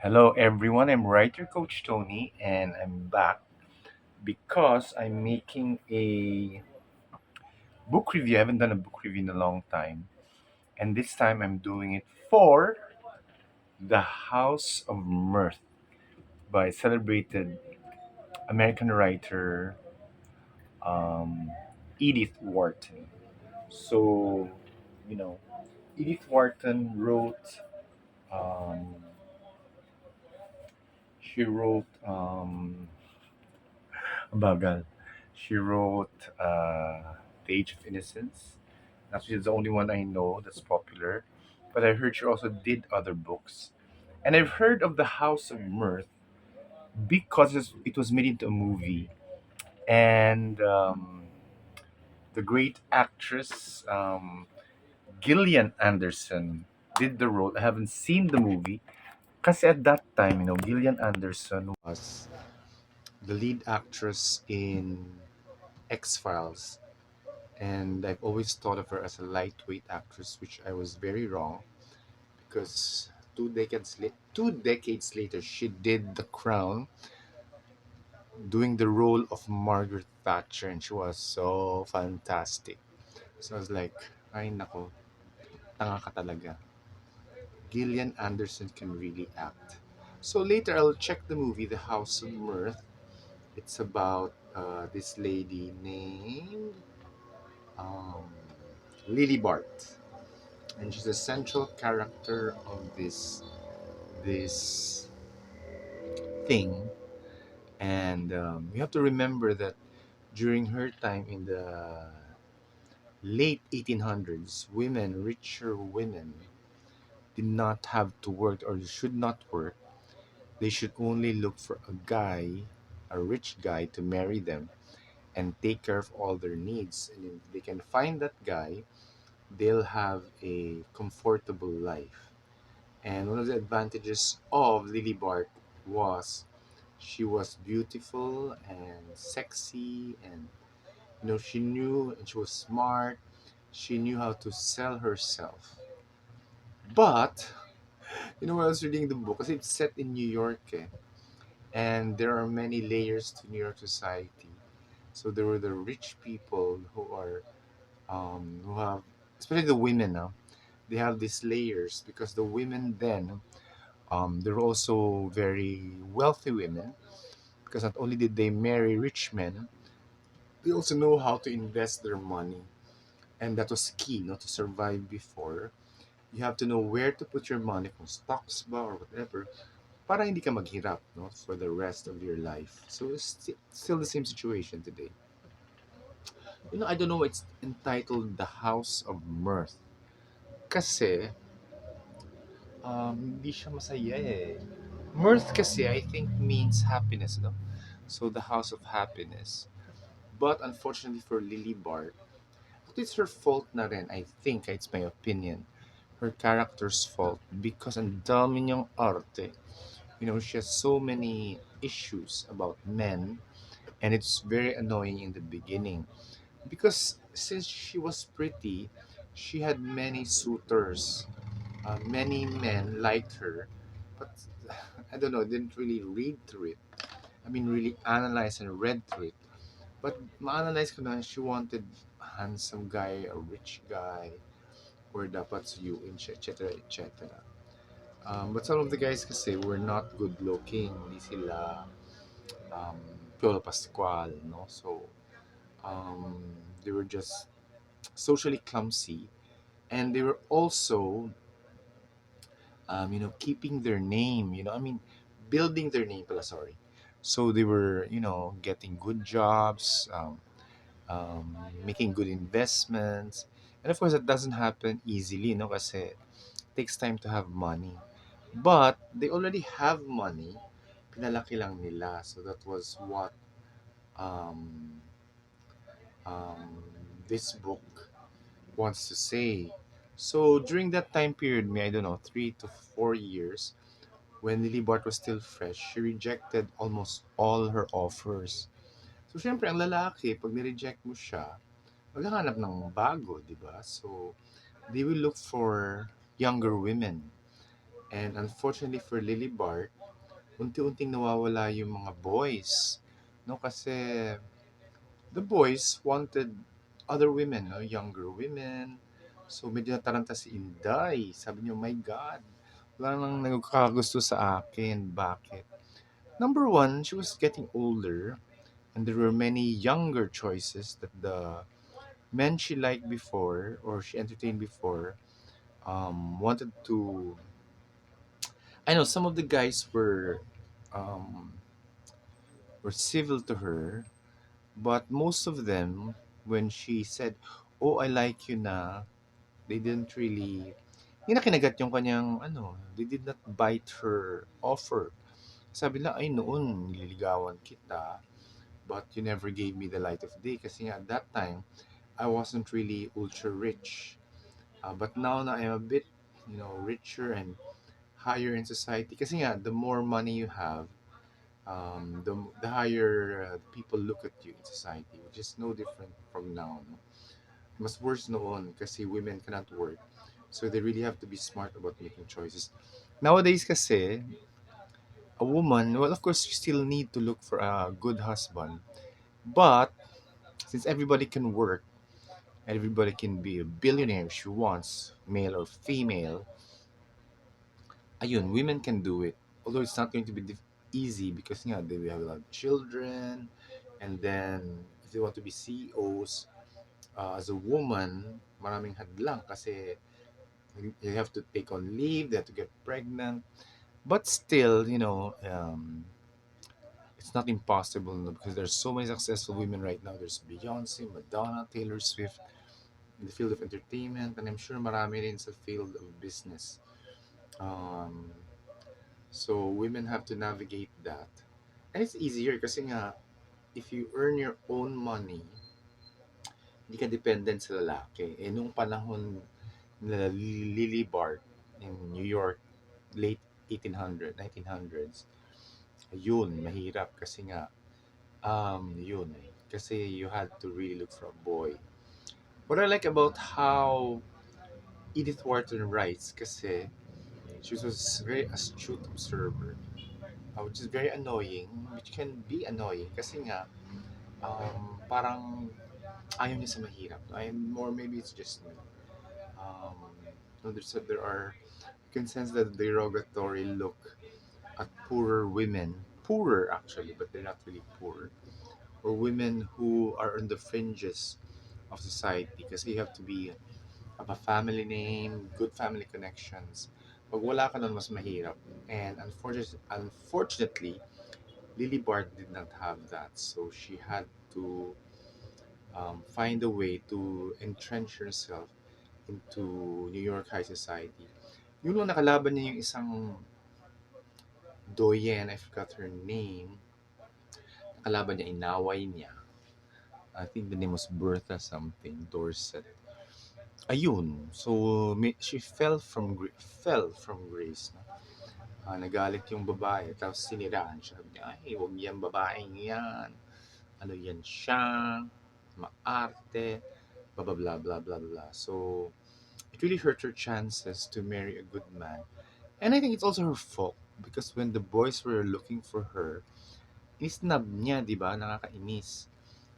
Hello, everyone. I'm writer coach Tony, and I'm back because I'm making a book review. I haven't done a book review in a long time, and this time I'm doing it for The House of Mirth by celebrated American writer um, Edith Wharton. So, you know, Edith Wharton wrote. Um, she wrote. Bagal. She wrote The Age of Innocence. Actually, it's the only one I know that's popular. But I heard she also did other books. And I've heard of The House of Mirth because it was made into a movie. And the great actress Gillian Anderson did the role. I haven't seen the movie. Because at that time, Gillian Anderson was the lead actress in X Files. And I've always thought of her as a lightweight actress, which I was very wrong because 2 decades later, she did The Crown, doing the role of Margaret Thatcher, and she was so fantastic. So I was like, ay nako, tanga ka talaga. Gillian Anderson can really act. So later, I'll check the movie The House of Mirth. It's about this lady named um, Lily Bart, and she's a central character of this thing. And you have to remember that during her time in the late 1800s, richer women, did not have to work or should not work. They should only look for a rich guy, to marry them and take care of all their needs. And if they can find that guy, they'll have a comfortable life. And one of the advantages of Lily Bart was she was beautiful and sexy, and she knew, and she was smart. She knew how to sell herself. But when I was reading the book, because it's set in New York, and there are many layers to New York society. So there were the rich people who have, especially the women now, they have these layers because the women then, they're also very wealthy women, because not only did they marry rich men, they also know how to invest their money. And that was key, to survive before. You have to know where to put your money, kung stocks ba or whatever, para hindi ka maghirap, for the rest of your life. So it's still the same situation today. I don't know, it's entitled The House of Mirth. Kasi, hindi siya masaya eh. Mirth kasi, I think, means happiness, no? So, the House of Happiness. But unfortunately for Lily Bart, it's her fault na rin, I think, it's my opinion. Her character's fault because ang dami niyang arte. She has so many issues about men, and it's very annoying in the beginning. Because since she was pretty, she had many suitors. Many men liked her, but I don't know, didn't really read through it. I mean, really analyze and read through it. But ma-analyze ko na, she wanted a handsome guy, a rich guy, or dapat suyuin siya, etc. etc. But some of the guys kasi were not good looking. Hindi sila um, Piolo Pascual, no? So, um, they were just socially clumsy, and they were also keeping their name, I mean, building their name pala, sorry. So they were, getting good jobs, making good investments. And of course, that doesn't happen easily, kasi it takes time to have money. But they already have money, pinalaki lang nila. So that was what um, um, this book wants to say. So during that time period, I don't know, 3 to 4 years, when Lily Bart was still fresh, she rejected almost all her offers. So, syempre, ang lalaki, pag nireject mo siya, maghahanap ng bago, di ba? So, they will look for younger women. And unfortunately for Lily Bart, unti-unting nawawala yung mga boys. No, kasi the boys wanted other women, no? Younger women. So medyo nataranta si Inday. Sabi niya, my God, wala nang nagkakagusto sa akin. Bakit? Number one, she was getting older and there were many younger choices that the men she liked before or she entertained before wanted to. I know some of the guys um, were civil to her, but most of them, when she said, "Oh, I like you na," they didn't really. Hindi na kinagat yung kanyang ano. They did not bite her offer. Sabi lang, ay noon nililigawan kita, but you never gave me the light of day kasi nga at that time I wasn't really ultra rich. But now na I'm a bit, richer and higher in society. Kasi nga, the more money you have, the higher people look at you in society, which is no different from now. No? Mas worse noon kasi women cannot work. So they really have to be smart about making choices. Nowadays kasi, a woman, well, of course, you still need to look for a good husband. But since everybody can work, everybody can be a billionaire if she wants, male or female, ayun, women can do it. Although it's not going to be easy because they will have a lot of children, and then if they want to be CEOs, as a woman, maraming hadlang kasi you have to take on leave, they have to get pregnant. But still, it's not impossible, no, because there's so many successful women right now. There's Beyonce, Madonna, Taylor Swift in the field of entertainment, and I'm sure marami rin sa field of business. Um, so women have to navigate that. And it's easier kasi nga, if you earn your own money, hindi ka dependent sa lalaki. Eh, nung panahon nila Lily Bart in New York, late 1800, 1900s, yun, mahirap kasi nga, yun, kasi you had to really look for a boy. What I like about how Edith Wharton writes, kasi she was a very astute observer, which is very annoying, which can be annoying, kasi nga, parang ayaw niya sa mahirap. And more, maybe it's just me. No, there are, you can sense that derogatory look at poorer women, poorer actually, but they're not really poor, or women who are on the fringes of society because you have to be have a family name, good family connections. Pag wala ka nun, mas mahirap. And unfortunately, Lily Bart did not have that. So she had to find a way to entrench herself into New York high society. Yung lang nakalaban niya yung isang doyen, I forgot her name. Nakalaban niya, inaway niya. I think the name was Bertha something, Dorset. Ayun. So, she fell from grace. No? Nagalit yung babae, tapos siniraan siya. Sabi niya, ay, huwag yan babaeng yan. Ano yan siya? Maarte. Blah, blah, blah, blah, blah, blah. So, it really hurt her chances to marry a good man. And I think it's also her fault because when the boys were looking for her, inisnab niya, di ba? Nakakainis.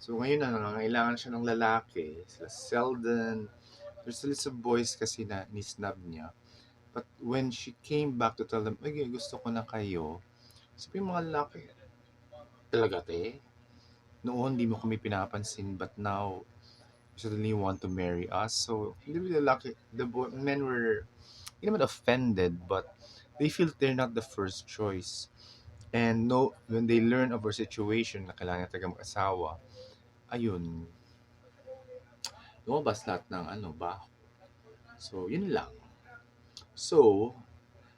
So ngayon na nangangailangan siya ng lalaki, sila Sheldon, there's a list of boys kasi na nisnab niya. But when she came back to tell them, ay, gusto ko na kayo, sabi yung mga lalaki, talaga te? Noon, di mo kami pinapansin, but now, you suddenly want to marry us. So, hindi the lalaki, men were, hindi naman offended, but they feel they're not the first choice. And no, when they learn of our situation na kailangan talaga mag-asawa, ayun, lumabas lahat ng ano ba. So, yun lang. So,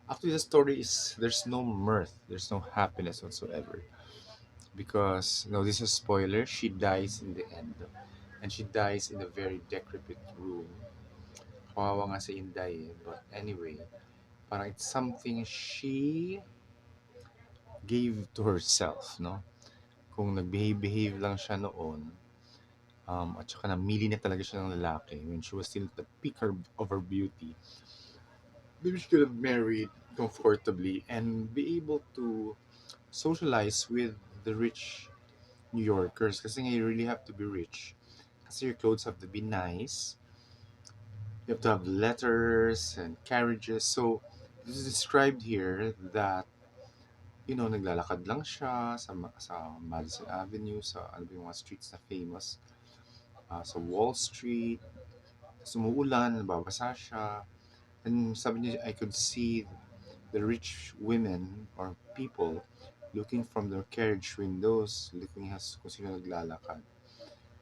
after the story is, there's no mirth, there's no happiness whatsoever. Because, no, this is a spoiler, she dies in the end. And she dies in a very decrepit room. Kawawa nga si Inday eh. But anyway, parang it's something she gave to herself, no? Kung nag-behave lang siya noon, at saka namili na talaga siya ng lalaki when she was still at the peak of her beauty, maybe she could have married comfortably and be able to socialize with the rich New Yorkers. Kasi nga you really have to be rich. Kasi your clothes have to be nice. You have to have letters and carriages. So, this is described here that, naglalakad lang siya sa Madison Avenue, sa ano ba yung mga streets na famous, sa Wall Street, sumuulan, nababasa siya. And sabi niya, I could see the rich women or people looking from their carriage windows, looking as kung sino naglalakad.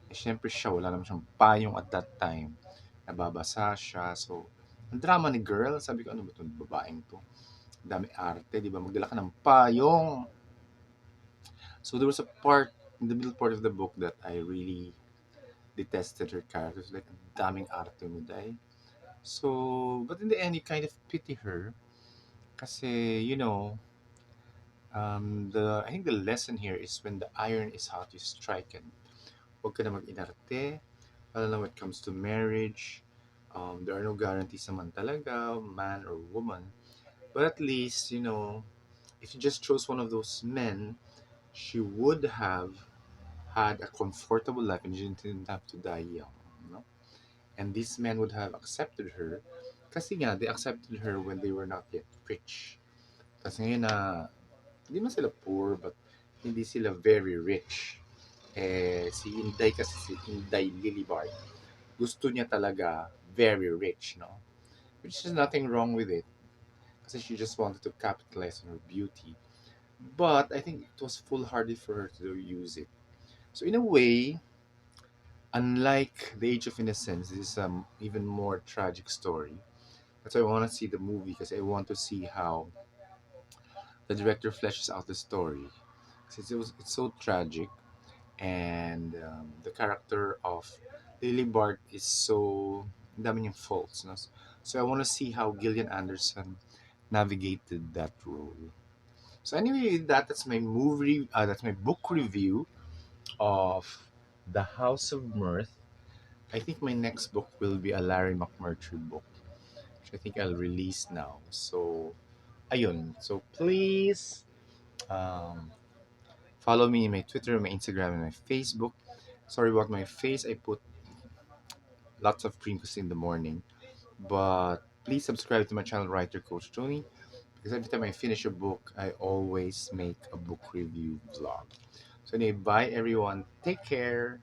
Eh, syempre siya, wala naman siyang payong at that time. Nababasa siya. So, ang drama ni girl, sabi ko, ano ba itong babaeng to? Dami arte, di ba? Magdala ka ng payong. So, there was a part, in the middle part of the book that I really detested her characters. Like, ang daming arte mo, day. So, but in the end, you kind of pity her. Kasi, I think the lesson here is when the iron is hot, you strike it. Huwag ka na mag-inarte. Lalo na when it comes to marriage. There are no guarantees naman talaga, man or woman. But at least, if you just chose one of those men, she would have had a comfortable life and she didn't have to die young. And these men would have accepted her kasi nga, they accepted her when they were not yet rich. Kasi ngayon na, hindi man sila poor, but hindi sila very rich. Si Inday kasi, si Inday Lilibard, gusto niya talaga very rich, no? Which is nothing wrong with it. Kasi she just wanted to capitalize on her beauty. But I think it was foolhardy for her to use it. So in a way, unlike The Age of Innocence, this is an even more tragic story. That's why I want to see the movie because I want to see how the director fleshes out the story. Since it's so tragic, and the character of Lily Bart is so ang dami niyang faults. No? So I want to see how Gillian Anderson navigated that role. So anyway, that's my that's my book review of The House of Mirth. I think my next book will be a Larry McMurtry book, which I think I'll release now. So, ayun. So please um, follow me in my Twitter, my Instagram, and my Facebook. Sorry about my face. I put lots of cream in the morning. But please subscribe to my channel, Writer Coach Tony, because every time I finish a book, I always make a book review vlog. So anyway, bye everyone. Take care.